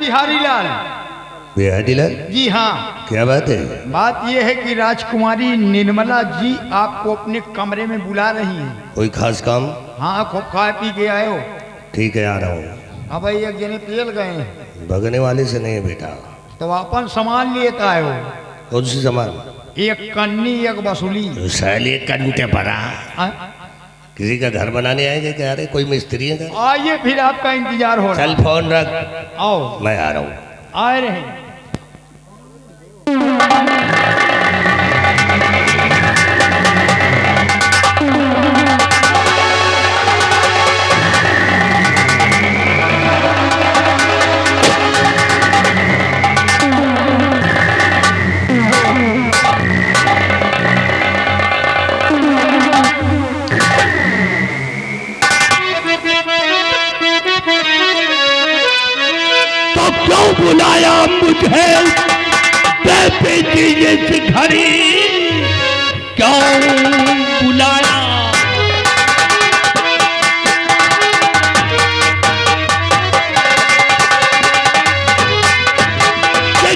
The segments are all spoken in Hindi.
बिहारी लाल। बिहारी लाल जी हाँ। क्या बात है? बात यह है कि राजकुमारी निर्मला जी आपको अपने कमरे में बुला रही हैं। कोई खास काम? हाँ, खूब खा पी के आए हो। ठीक है, आ रहा हूँ। हाँ भाई, एक जने पेल गए हैं। भगने वाले से नहीं बेटा। तो अपन सामान लेता है वो। कौन सी सामान? एक कन्नी एक वसूली। साले कंटे भरा। किसी का घर बनाने आएंगे क्या? अरे कोई मिस्त्री है? आइए, फिर आपका इंतजार हो रहा है। चल फोन रख। आओ, मैं आ रहा हूँ। आ रहे हैं। बुलाया मुझे बेटी घड़ी, क्यों बुलाया?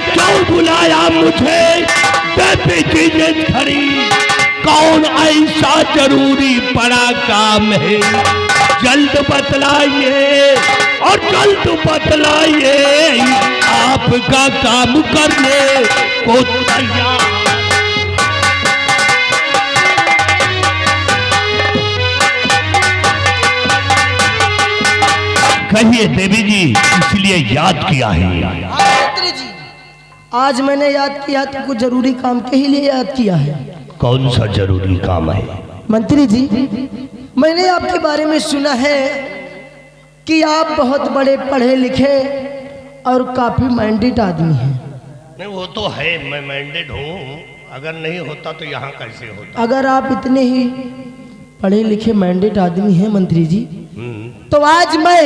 क्यों बुलाया मुझे बेटी घड़ी? कौन ऐसा जरूरी पड़ा काम है? जल्द बतलाइए और जल्द बतलाइए, आपका काम करने को तैयार। कहिए देवी जी, इसलिए याद किया है। मंत्री जी, आज मैंने याद किया तो कुछ जरूरी काम के ही लिए याद किया है। कौन सा जरूरी काम है? मंत्री जी, मैंने आपके बारे में सुना है कि आप बहुत बड़े पढ़े लिखे और काफी माइंडेड आदमी हैं। नहीं, वो तो है, मैं माइंडेड हूँ। अगर नहीं होता तो यहाँ कैसे होता? अगर आप इतने ही पढ़े लिखे माइंडेड आदमी हैं मंत्री जी, तो आज मैं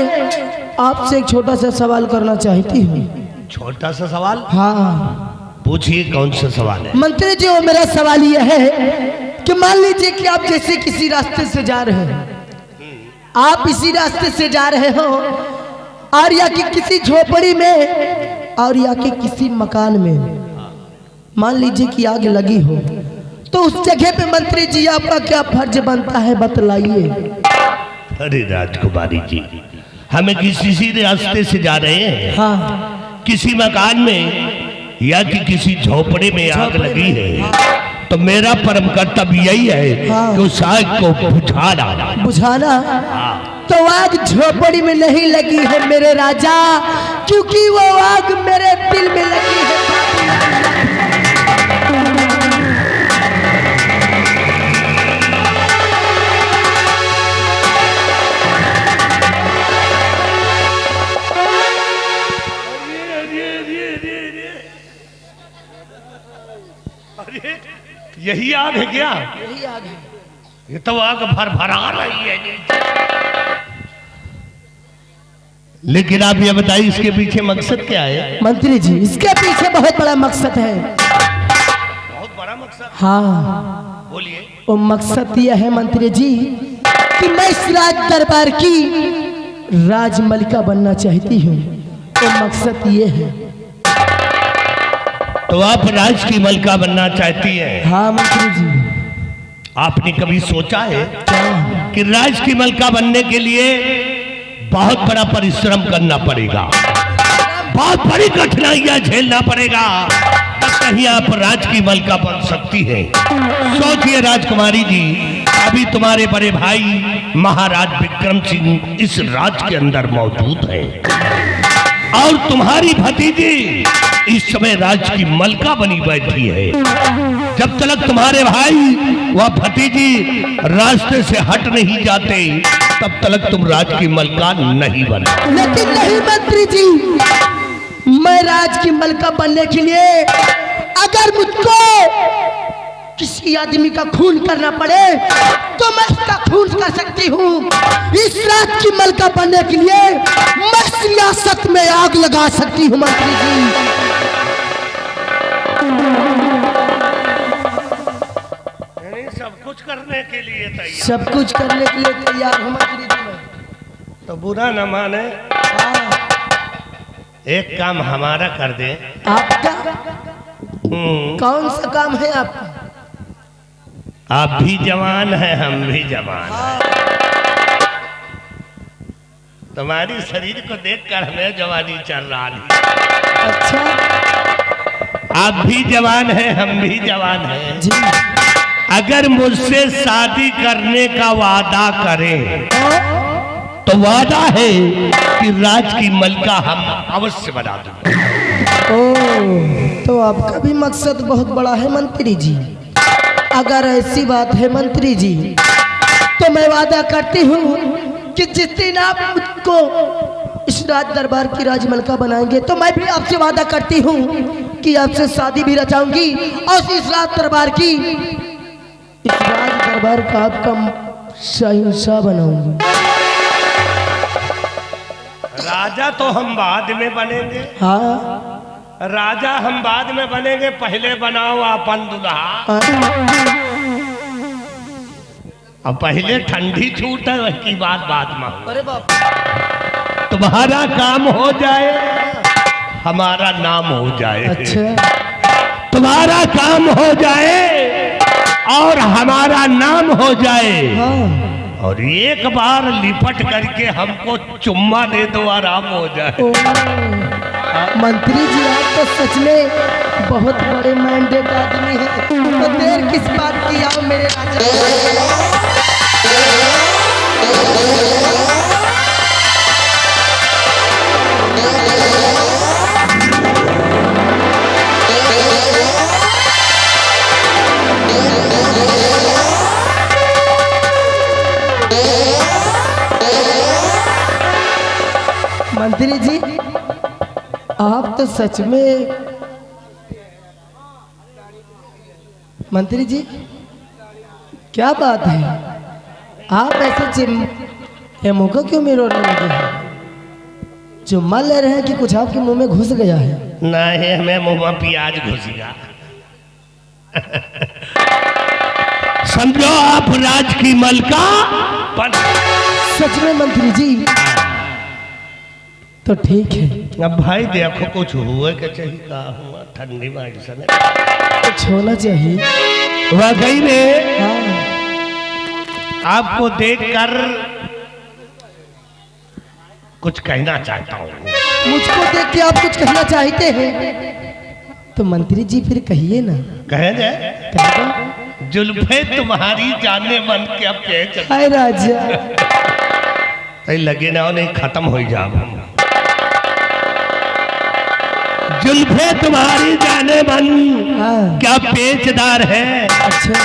आपसे एक छोटा सा सवाल करना चाहती हूँ। छोटा सा सवाल? हाँ, पूछिए, कौन सा सवाल है? मंत्री जी, वो मेरा सवाल यह है कि मान लीजिए कि आप जैसे किसी रास्ते से जा रहे हैं, आप इसी रास्ते से जा रहे हो और या कि किसी झोपड़ी में और या कि किसी मकान में मान लीजिए कि आग लगी हो, तो उस जगह पे मंत्री जी आपका क्या फर्ज बनता है, बतलाइए। अरे राजकुमारी जी, हमें किसी रास्ते से जा रहे हैं, हाँ, किसी मकान में या कि किसी झोपड़े में आग लगी है, तो मेरा परम कर्तव्य यही है हाँ, कि उस आग को बुझाना। बुझाना? तो आग झोपड़ी में नहीं लगी है मेरे राजा, क्योंकि वो आग मेरे दिल में लगी है। यही आग है क्या? यही आग है। ये तो आग भर भरा रही है नीचे। लेकिन आप ये बताइए, इसके पीछे मकसद क्या है? मंत्री जी, इसके पीछे बहुत बड़ा मकसद है। बहुत बड़ा मकसद? हाँ, बोलिए। वो मकसद यह है मंत्री जी कि मैं इस राज दरबार की राजमलिका बनना चाहती हूँ। तो मकसद ये है। तो आप राज की मलिका बनना चाहती हैं? हाँ मंत्री जी। आपने कभी सोचा है क्या? कि राज की मलिका बनने के लिए बहुत बड़ा परिश्रम करना पड़ेगा, बहुत बड़ी कठिनाइयां झेलना पड़ेगा, तब कहीं आप राज की मलिका बन सकती हैं। सोचिए राजकुमारी जी, अभी तुम्हारे बड़े भाई महाराज विक्रम सिंह इस राज के अंदर मौजूद हैं और तुम्हारी भतीजी इस समय राज की मलिका बनी बैठी है। जब तक तुम्हारे भाई व भतीजी रास्ते से हट नहीं जाते, तब तक तुम राज की मलिका नहीं बन। लेकिन नहीं मंत्री जी, मैं राज की मलिका बनने के लिए अगर मुझको किसी आदमी का खून करना पड़े तो मैं उसका खून कर सकती हूँ। इस राज की मलिका बनने के लिए मैं सियासत में आग लगा सकती हूँ मंत्री जी। सब कुछ करने के लिए तैयार, सब कुछ करने के लिए तैयार हूँ मंत्री जी मैं। तो बुरा न माने। एक काम हमारा कर दे। आपका कौन सा काम है आपका? आप भी जवान हैं, हम भी जवान हैं। तुम्हारी शरीर को देखकर हमें जवानी चल रहा है। अच्छा, आप भी जवान हैं, हम भी जवान हैं। जी। अगर मुझसे शादी करने का वादा करें तो वादा है कि राज की मलका हम अवश्य बना देंगे। ओ, तो आपका भी मकसद बहुत बड़ा है मंत्री जी। अगर ऐसी बात है मंत्री जी, तो मैं वादा करती हूँ कि जिस दिन आप मुझको इस राज दरबार की राजमलका बनाएंगे, तो मैं भी आपसे वादा करती हूँ कि आपसे शादी भी रचाऊंगी और इस राज दरबार का आपका शहंशाह बनाऊंगी। राजा तो हम बाद में बनेंगे। हाँ, राजा हम बाद में बनेंगे, पहले बनाओ अपन दुल्हा। अब पहले ठंडी छूट है, की बात बाद में। अरे बाप, तुम्हारा काम हो जाए, हमारा नाम हो जाए। अच्छा, तुम्हारा काम हो जाए और हमारा नाम हो जाए। हाँ। और एक बार लिपट करके हमको चुम्मा दे दो, आराम हो जाए। मंत्री जी, आप तो सच में बहुत बड़े मैंडेट आदमी हैं। तो देर किस बात की, आओ मेरे राजा। मंत्री जी, आप तो सच में, मंत्री जी क्या बात है, आप ऐसे ये मुँह को क्यों मेरे रोने लगे हैं? चुम्मा ले रहे हैं कि कुछ आपके मुंह में घुस गया है? नहीं, हमें मुंह में प्याज घुस गया। समझो आप राज की मलका सच में मंत्री जी, तो ठीक है। अब भाई देखो, कुछ हुए के चाहिए, का हुआ ठंडी में ऐसा कुछ होना चाहिए। वाकई में हाँ। आपको देखकर कुछ कहना चाहता हूँ। मुझको देख के आप कुछ कहना चाहते हैं, तो मंत्री जी फिर कहिए ना। कहे जाए, कहिए। जुल्फे तुम्हारी जाने मन के अब कहे हाय राजा, लगे ना नहीं खत्म हो जाओ। जुल्फे तुम्हारी जाने मन हाँ। क्या पेचदार है। अच्छा,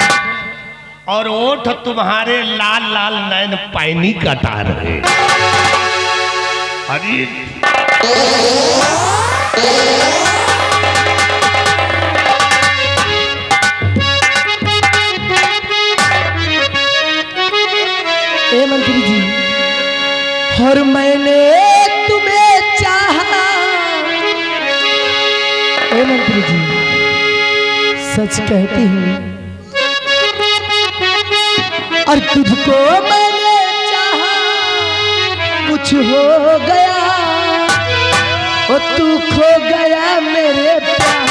और ओठ तुम्हारे लाल लाल नैन पैनी कटार है। अरे ए मंत्री जी, और मैंने तुम्हें चाहा। ए मंत्री जी, सच कहती हूँ, और तुझको मैंने चाहा, कुछ हो गया, और तू खो गया मेरे प्यार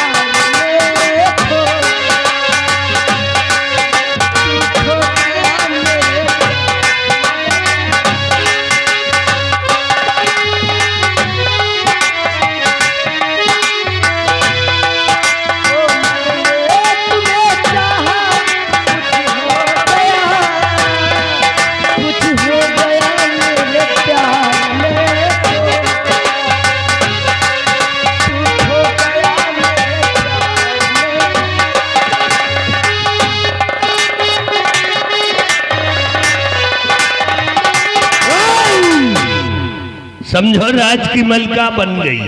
में, तू खो गया मेरे। समझो राज की मलका बन गई।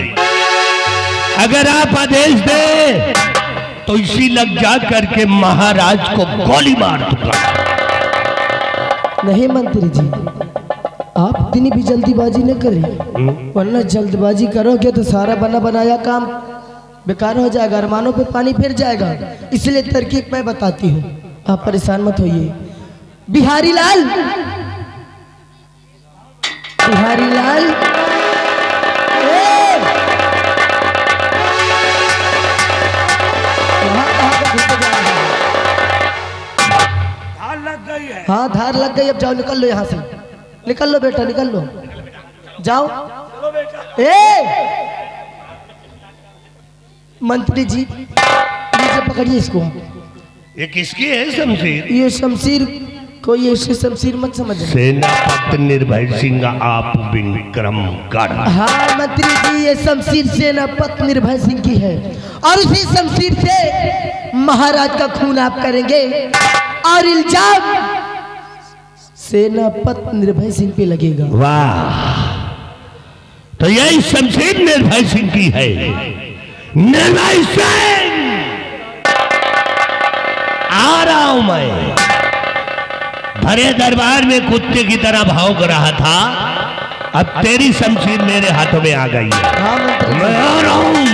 अगर आप आदेश दें तो इसी लग जा करके महाराज को गोली मार दूंगा। नहीं मंत्री जी, आप इतनी भी जल्दीबाजी न करें, वरना जल्दबाजी करोगे तो सारा बना बनाया काम बेकार हो जाएगा, अरमानों पे पानी फिर जाएगा। इसलिए तरकीब मैं बताती हूँ, आप परेशान मत होइए। बिहारी लाल, बिहारी लाल, हाँ धार लग गई, अब जाओ निकल लो यहाँ से, निकल लो बेटा निकल लो, जाओ। ए मंत्री जी नीचे पकड़िए इसको। ये किसकी है शमशीर? ये शमशीर कोई ऐसे शमशीर मत समझ। सेनापति निर्भय सिंह आप विक्रमगढ़। हाँ मंत्री जी ये शमशीर सेनापति निर्भय सिंह की है और उसी शमशीर से महाराज का खून आप करेंगे और इल्जाम सेनापति निर्भय सिंह पे लगेगा। वाह, तो यही शमशीर निर्भय सिंह की है। निर्भय सिंह आ रहा हूं मैं। भरे दरबार में कुत्ते की तरह भौंक रहा था, अब तेरी शमशीर मेरे हाथों में आ गई है। हाँ मंत्री जी। मैं आ रहा हूं,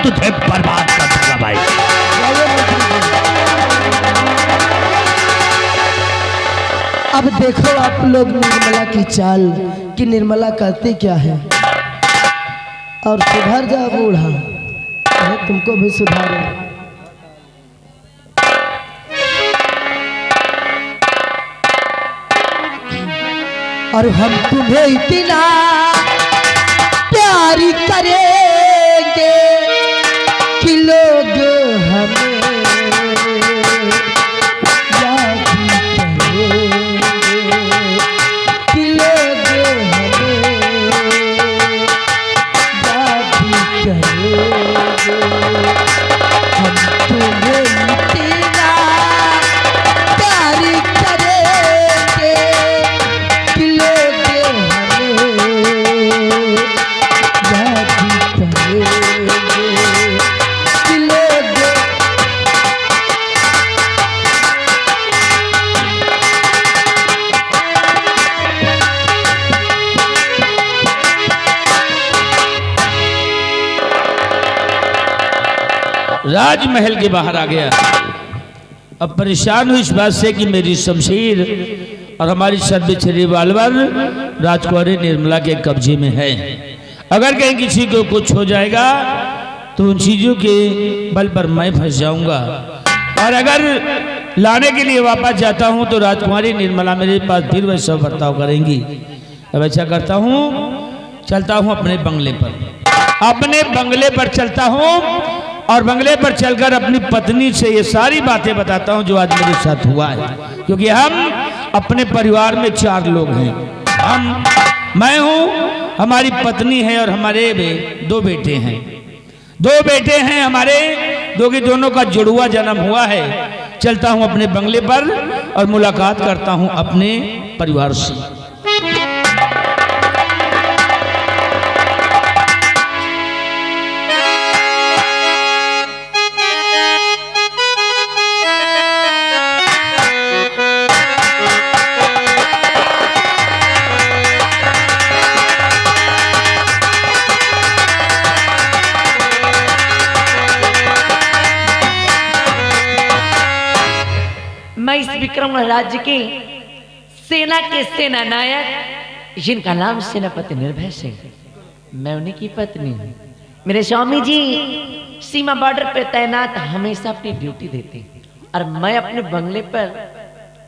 तुझे बर्बाद कर दूंगा भाई। अब देखो आप लोग निर्मला की चाल कि निर्मला करते क्या है, और सुधर जा बूढ़ा, तुमको भी सुधारो। और हम तुम्हें इतना प्यार करेंगे कि लोग हमें याद करेंगे, कि लोग हमें याद करेंगे। हम तुम्हें इतना प्यार करेंगे कि लोग हमें याद करेंगे, कि लोग। राजमहल के बाहर आ गया। अब परेशान हूँ इस बात से कि मेरी शमशीर और हमारी सर्विस रिवाल्वर राजकुमारी निर्मला के कब्जे में है। अगर कहीं किसी को कुछ हो जाएगा तो उन चीज़ों के बल पर मैं फंस जाऊंगा, और अगर लाने के लिए वापस जाता हूं तो राजकुमारी निर्मला मेरे पास फिर वैसा बर्ताव करेंगी। अब ऐसा करता हूं, चलता हूं अपने बंगले पर चलता हूं और बंगले पर चलकर अपनी पत्नी से ये सारी बातें बताता हूं जो आज मेरे साथ हुआ है। क्योंकि हम अपने परिवार में 4 लोग हैं। मैं हूं, हमारी पत्नी है और हमारे 2 बेटे हैं। 2 बेटे हैं हमारे, दोनों का जुड़वा जन्म हुआ है। चलता हूं अपने बंगले पर और मुलाकात करता हूं अपने परिवार से। मैं इस विक्रम राज्य के सेना के सेना नायक जिनका नाम सेनापति निर्भय सिंह, मैं उन्हीं की पत्नी हूँ। मेरे स्वामी जी सीमा बॉर्डर पे तैनात हमेशा अपनी ड्यूटी देते हैं और मैं अपने बंगले पर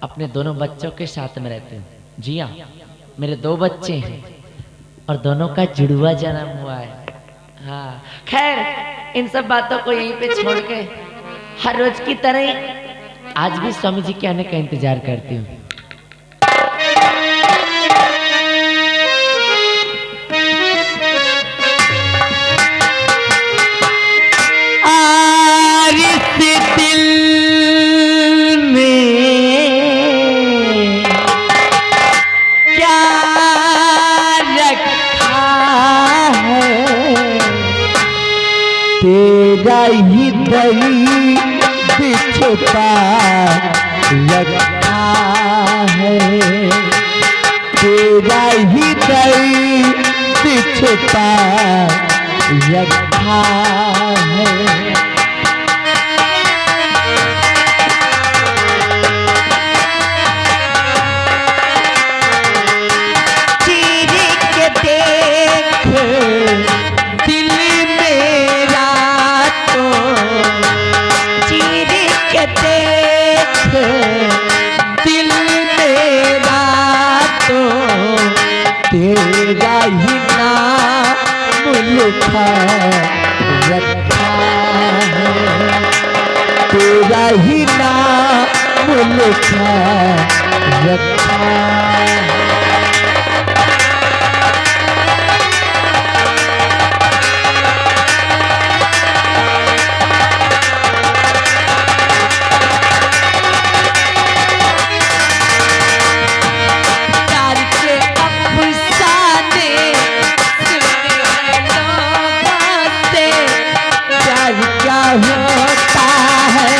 अपने दोनों बच्चों के साथ में रहती हूँ। जी हाँ, मेरे 2 बच्चे हैं और दोनों का जुड़वा जन्म हुआ है। हाँ खैर इन सब बातों को यहीं पे छोड़ के हर रोज की तरह आज भी स्वामी जी के आने का इंतजार करती हूँ। दिल में क्या रखा है, तेरा ही दही बिछता रखा है, तेरा ही दही बिछता रखा है। दिल मेरा लिखा रखा है, तेरा ही नाम लिखा रखा है। होता है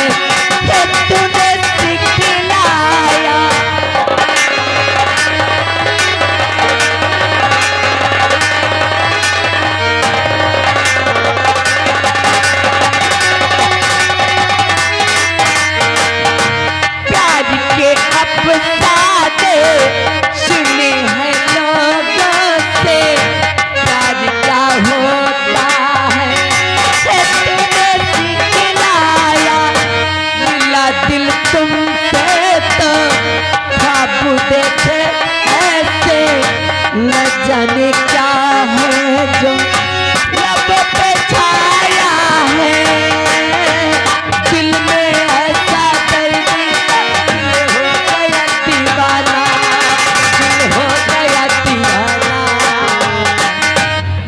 ये तूने सिखलाया, प्यार के अफसाने सुने हैं लोगों से, प्यार क्या होता है ये तूने सिखलाया, मिला दिल तुमसे तो ख्वाब देखे ऐसे, न जाने क्या है जो लब पे छाया है, दिल में ऐसा दर्द दिल हो गया दीवाना, दिल हो गया दीवाना,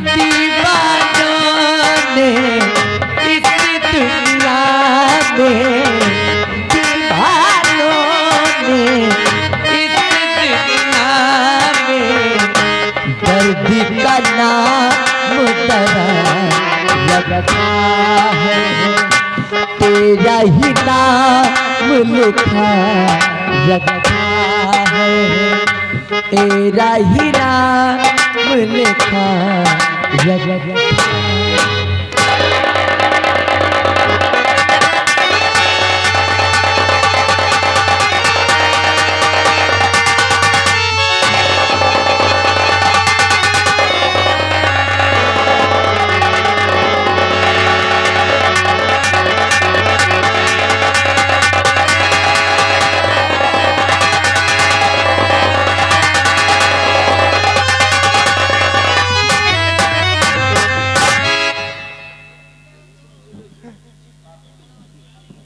दीवानों ने इस दुनिया में, दीवानों ने इस दुनिया में दर्द का नाम तेरा रखा है, तेरा ही नाम लिखा रखा है, तेरा ही नाम लिखा रखा है।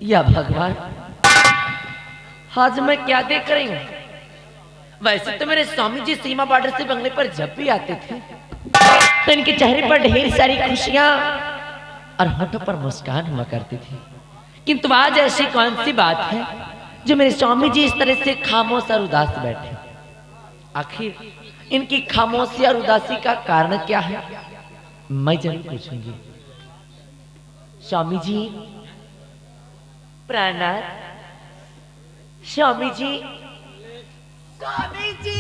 या भगवान, आज मैं क्या देख रही हूँ? वैसे तो मेरे स्वामी जी सीमा बॉर्डर से बंगले पर जब भी आते थे तो इनके चेहरे पर ढेर सारी खुशियां और होठों पर मुस्कान हुआ करती थी, किंतु आज ऐसी कौन सी बात है जो मेरे स्वामी जी इस तरह से खामोश और उदास बैठे? आखिर इनकी खामोशी और उदासी का कारण क्या है? मैं जरूर पूछूंगी। स्वामी जी प्राणात, स्वामी जी, स्वामी जी।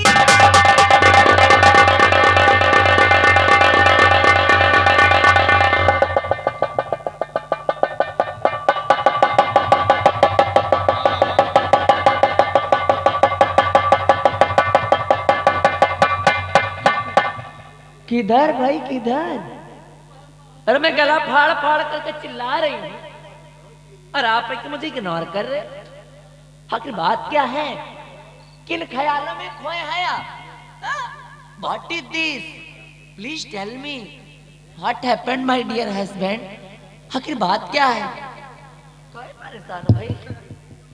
किधर भाई किधर? अरे मैं गला फाड़ फाड़ करके चिल्ला रही हूँ और आप एक मुझे इग्नोर कर रहे। आखिर बात क्या है? किन ख्यालों में खोए हैं आप? What is this? Please tell me what happened my dear husband. आखिर बात क्या है? कोई परेशान हो भाई?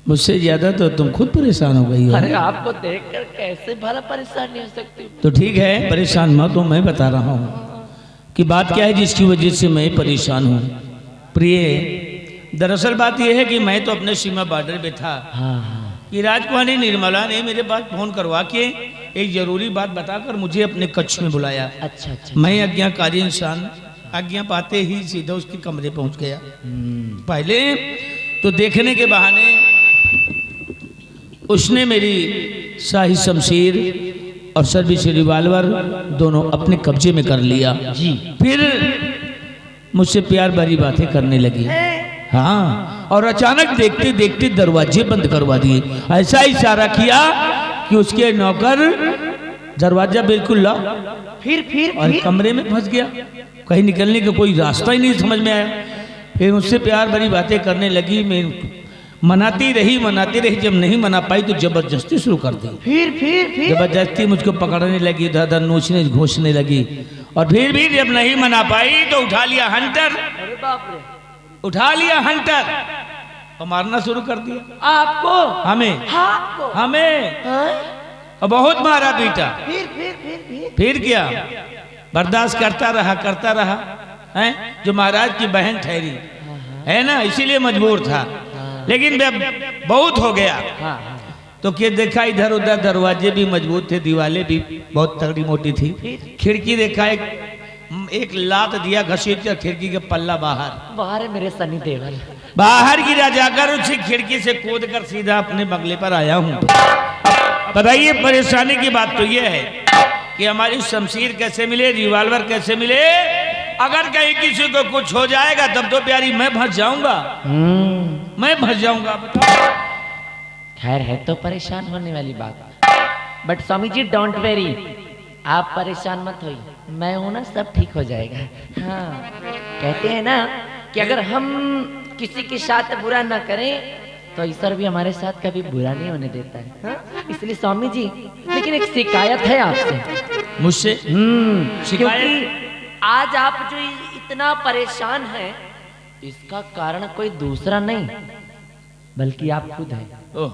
मुझसे ज्यादा तो तुम खुद परेशान हो गई हो। अरे आपको देखकर कैसे भला परेशान नहीं हो सकती? तो ठीक है, परेशान मत हो, मैं बता रहा हूँ कि बात क्या है जिसकी वजह से मैं परेशान हूँ। प्रिय, दरअसल बात यह है कि मैं तो अपने सीमा बॉर्डर पे था कि राजकुमारी निर्मला ने मेरे पास फोन करवा के एक जरूरी बात बताकर मुझे अपने कक्ष में बुलाया। अच्छा अच्छा। मैं आज्ञाकारी इंसान, आज्ञा पाते ही सीधा उसके कमरे पहुंच गया। पहले तो देखने के बहाने उसने मेरी शाही शमशीर और सर्विस रिवॉल्वर दोनों अपने कब्जे में कर लिया जी। फिर मुझसे प्यार भरी बातें करने लगी। हाँ, और अचानक देखते देखते दरवाजे बंद करवा दिए। ऐसा इशारा किया कि उसके नौकर दरवाजा बिल्कुल लॉक। फिर कमरे में फंस गया, कहीं निकलने का कोई रास्ता ही नहीं समझ में आया। फिर मुझसे प्यार भरी बातें करने लगी। मैं मनाती रही। जब नहीं मना पाई तो जबरदस्ती शुरू कर दी। फिर जबरदस्ती मुझको पकड़ने लगी, दादा नोचने घोंसने लगी और फिर भी जब नहीं मना पाई तो उठा लिया हंटर, अरे बाप रे, उठा लिया हंटर और मारना शुरू कर दिया। आपको? हमें, आपको? हमें हाँ? और बहुत मारा पीटा। फिर फिर क्या, बर्दाश्त करता रहा है। जो महाराज की बहन ठहरी है ना, इसीलिए मजबूर था। लेकिन जब बहुत हो गया तो क्या देखा, इधर उधर दरवाजे भी मजबूत थे, दीवारें भी बहुत तगड़ी मोटी थी। खिड़की देखा, एक लात दिया घसीट कर खिड़की के पल्ला बाहर है मेरे सनी देवल। बाहर गिरा, जाकर उसी खिड़की से कूद कर सीधा अपने बंगले पर आया हूँ। बताइए, परेशानी की बात तो यह है कि हमारी शमशीर कैसे मिले, रिवॉल्वर कैसे मिले। अगर कहीं किसी को कुछ हो जाएगा तब तो प्यारी मैं फंस जाऊंगा, मैं फंस जाऊंगा। खैर है तो परेशान होने वाली बात, but Swami ji don't worry, आप परेशान मत होइए, मैं हूं ना, सब ठीक हो जाएगा। हाँ, कहते हैं ना कि अगर हम किसी के साथ बुरा ना करें तो ईश्वर भी हमारे साथ कभी बुरा नहीं होने देता है। हाँ? इसलिए स्वामी जी, लेकिन एक शिकायत है आपसे। मुझसे? क्योंकि आज आप जो इतना परेशान हैं, इसका कारण कोई दूसरा नहीं बल्कि आप खुद हैं। ओह,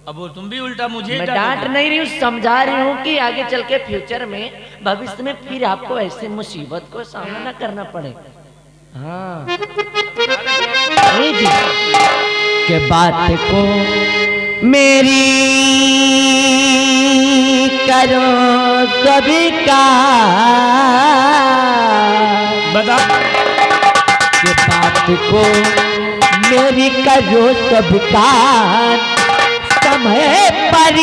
अब वो तुम भी उल्टा मुझे मैं डांट नहीं रही हूँ, समझा रही हूँ कि आगे चल के फ्यूचर में, भविष्य में फिर आपको ऐसे मुसीबत को सामना न करना पड़े। हाँ जी, के बात को मेरी करो सभी का, बता के बात को मेरी करो सब का, समय पर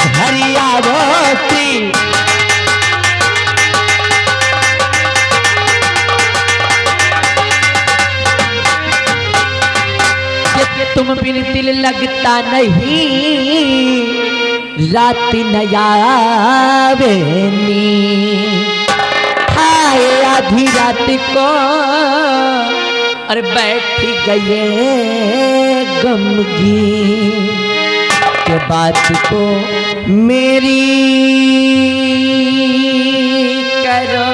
घर आवोसी, तुम बिन दिल लगता नहीं, रात नया बेनी, हाय आधी रात को और बैठ गए गमगी, के बात को मेरी करो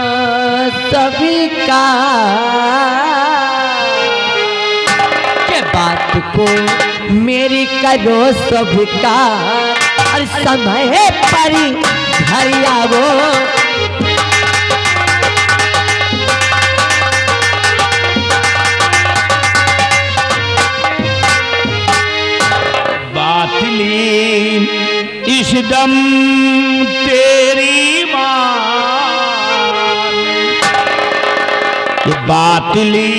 सभी का, बात को मेरी करो सबका, और समय पर घर आवो, बातली इस दम तेरी मान, बातली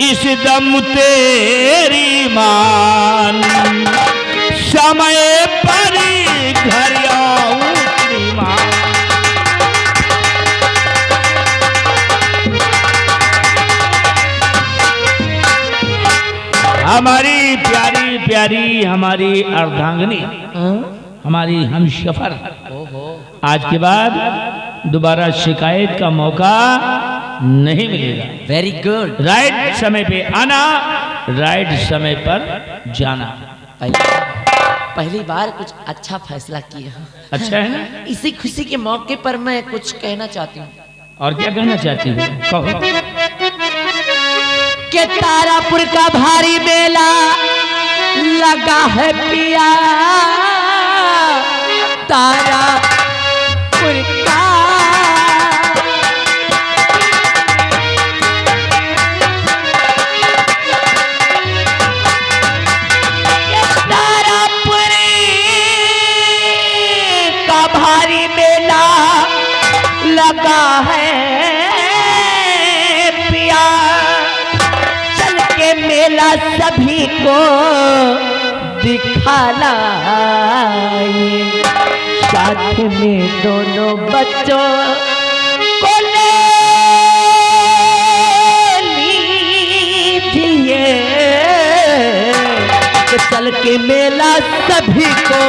इस दम तेरी मान, समय पर घर आऊं श्रीमान। हमारी प्यारी प्यारी हमारी अर्धांगिनी, हमारी हमसफर, आज के बाद दोबारा शिकायत का मौका नहीं मिलेगा। वेरी गुड, राइट समय पे आना, राइट समय पर जाना। पहली बार कुछ अच्छा फैसला किया। अच्छा है ना? इसी खुशी के मौके पर मैं कुछ कहना चाहती हूँ। और क्या कहना चाहती हूँ, कहो। के तारापुर का भारी मेला लगा है पिया, तारापुर का भारी मेला लगा है पिया, चल के मेला सभी को दिखाना, साथ में दोनों बच्चों को ले लीजिए, चल के मेला सभी को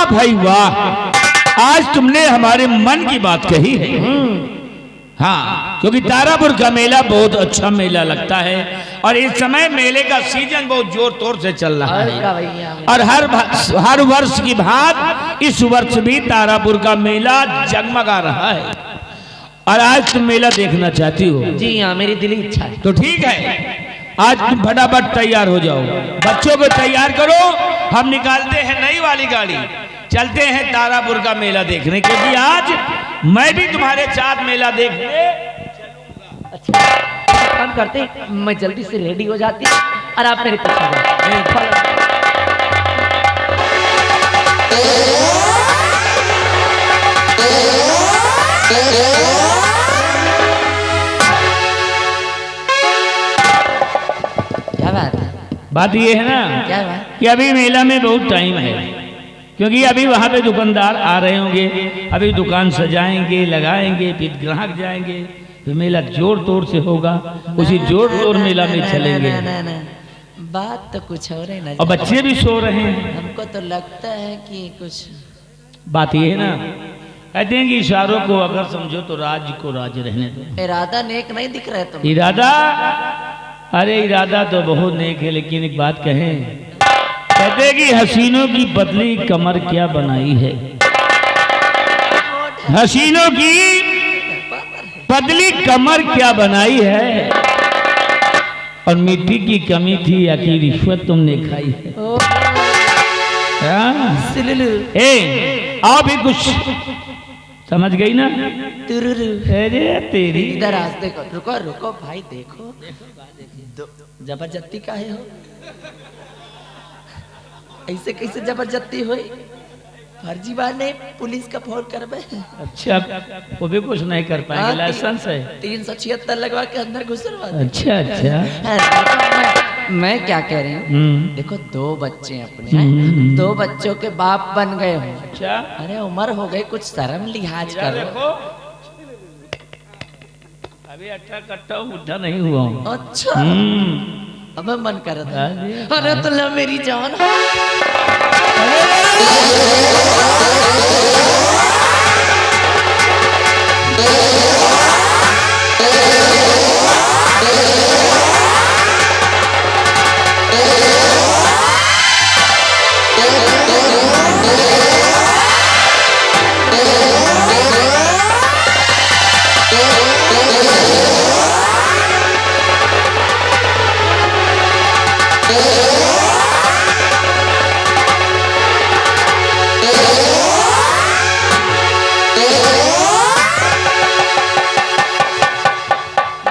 भाई वाह, आज तुमने हमारे मन की बात कही है। हाँ, क्योंकि तारापुर का मेला बहुत अच्छा मेला लगता है और इस समय मेले का सीजन बहुत जोर तोर से चल रहा और है। का भैया और हर वर्ष की भांति इस वर्ष भी तारापुर का मेला जगमगा रहा है। और आज तुम मेला देखना चाहती हो जी हाँ, मेरी दिली इच्छा है। तो ठीक है, आज तुम फटाफट तैयार हो जाओ, बच्चों को तैयार करो, हम निकालते हैं नई वाली गाड़ी, चलते हैं तारापुर का मेला देखने, क्योंकि आज मैं भी तुम्हारे साथ मेला देखने। अच्छा, एक काम करते हैं, मैं जल्दी से रेडी हो जाती हूँ और आप मेरे पीछे आ जाओ। क्या बात है? बात ये है ना क्या बात? कि अभी मेला में बहुत टाइम है, क्योंकि अभी वहाँ पे दुकानदार आ रहे होंगे, अभी दुकान सजाएंगे, लगाएंगे, फिर ग्राहक जाएंगे, फिर मेला जोर तोड़ से होगा, उसी जोर तोड़ मेला में चलेंगे। ना, बात तो कुछ और है ना। और बच्चे भी सो रहे हैं। हमको तो लगता है कि कुछ बात ये है ना, कहते हैं कि इशारों को अगर समझो तो राज को राज रहने दो। इरादा नेक नहीं दिख रहा है तुम। इरादा, अरे इरादा तो बहुत नेक है, लेकिन एक बात कहें, कहते हैं कि हसीनों की पतली कमर क्या बनाई है, हसीनों की पतली कमर क्या बनाई है, और मिट्टी की कमी थी या कि रिश्वत तुमने खाई है। हाँ? सिलुलु, ए, आप भी कुछ समझ गई ना? तुरुरु। अरे तेरी, इधर आज देखो, रुको रुको भाई, देखो जबरदस्ती काहे हो? ऐसे कैसे जबरदस्ती हुई? फर्जी बात नहीं, पुलिस का फोन करबे। अच्छा, वो भी कुछ नहीं कर पाएंगे, लाइसेंस है। 376 लगवा के अंदर घुसरवा दे। अच्छा अच्छा, देखो, मैं क्या कह रही हूँ, देखो 2 बच्चे अपने हैं, 2 बच्चों के बाप बन गए हो। अच्छा, अरे उम्र हो गई, कुछ शर्म लिहाज करो। देखो अभी अट्ठा कट्टा उठा नहीं हुआ हूँ। अच्छा, अब मन कर रहा था। अरे तो ला मेरी जान।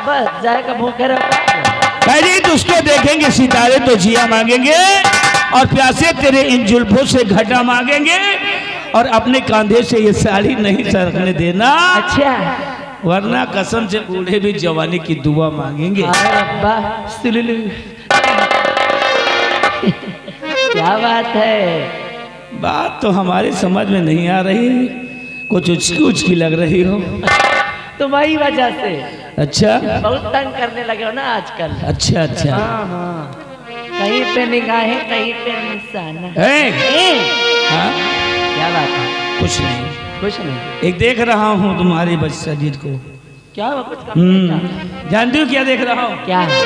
बस जाएगा भूखे रहो। पहले तो उसको देखेंगे सितारे तो जिया मांगेंगे, और प्यासे तेरे इन जुल्फों से घटा मांगेंगे, और अपने कांधे से ये साड़ी नहीं सरकने देना। अच्छा, वरना कसम से बूढ़े भी जवानी की दुआ मांगेंगे। अरे रब्बा, सुलुलु। क्या बात है? बात तो हमारे समझ में नहीं आ रही, कुछ उचकी लग रही हो। तुम्हारी वजह से अच्छा, बहुत तंग करने लगे हो ना आजकल। अच्छा अच्छा, हाँ हाँ, कहीं पे निगाहें, कहीं पे निशाना। हाँ? क्या बात है? कुछ नहीं, कुछ नहीं। एक देख रहा हूँ तुम्हारी बच्चा जीत को। क्या हुआ? कुछ काम नहीं था? जानती हो क्या देख रहा हूँ? क्या है?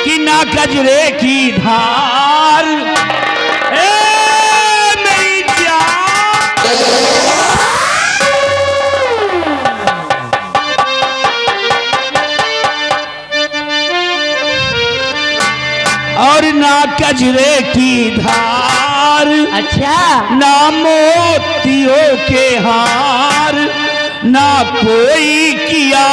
कि ना कजरे की धार, ए मेरी जान, और ना कजरे की धार, अच्छा, ना मोतियों के हार, ना कोई किया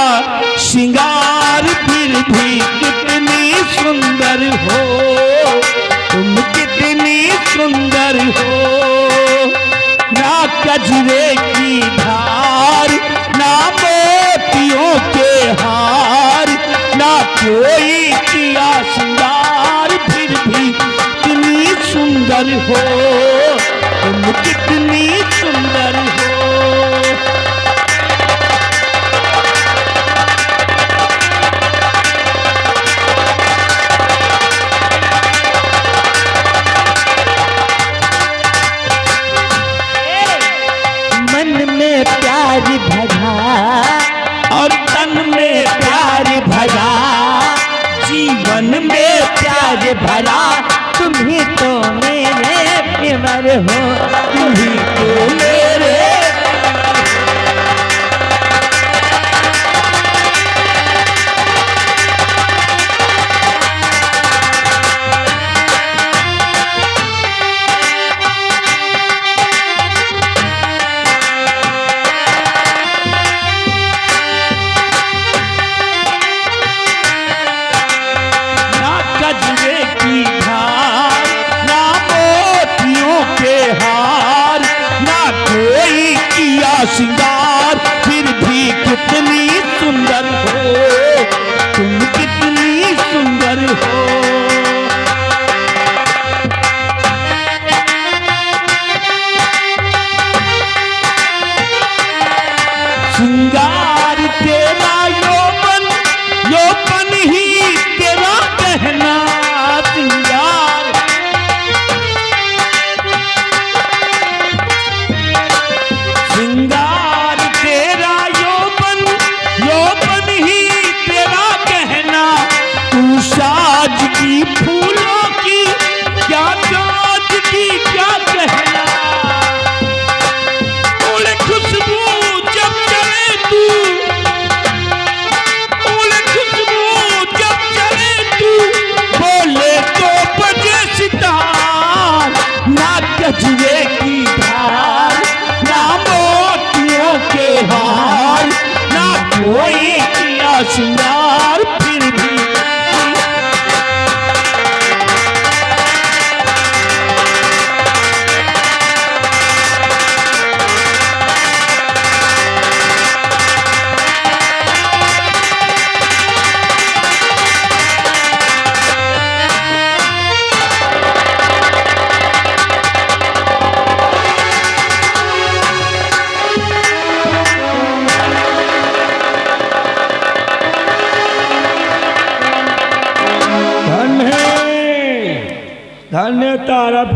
श्रृंगार, फिर भी कितनी सुंदर हो तुम, कितनी सुंदर हो। ना कजरे की धार, ना मोतियों के हार, ना कोई किया श्रृंगार, फिर भी कितनी सुंदर हो तुम, कितनी सुंदर हो। मन में प्यार भरा और तन सुंदर हो तुम ही तो मेरे। ना कजरे की धार, ना मोतियों के हार, ना कोई किया श्रृंगार, फिर भी कितनी सुंदर हो तुम, कितनी सुंदर हो। श्रृंगार तेरा यौवन, यौवन ही तेरा कहना श्रृंगार। श्रृंगार तेरा यौवन, यौवन ही तेरा कहना। तू साज की फूलों की क्या साज की क्या कहना। उड़े खुशबू जब चले तू, उड़े खुशबू जब चले तू, बोले तो बजे सितार। ना कजरे की धार, ना मोतियों के हार, ना कोई किया श्रृंगार, फिर भी धन्य तारा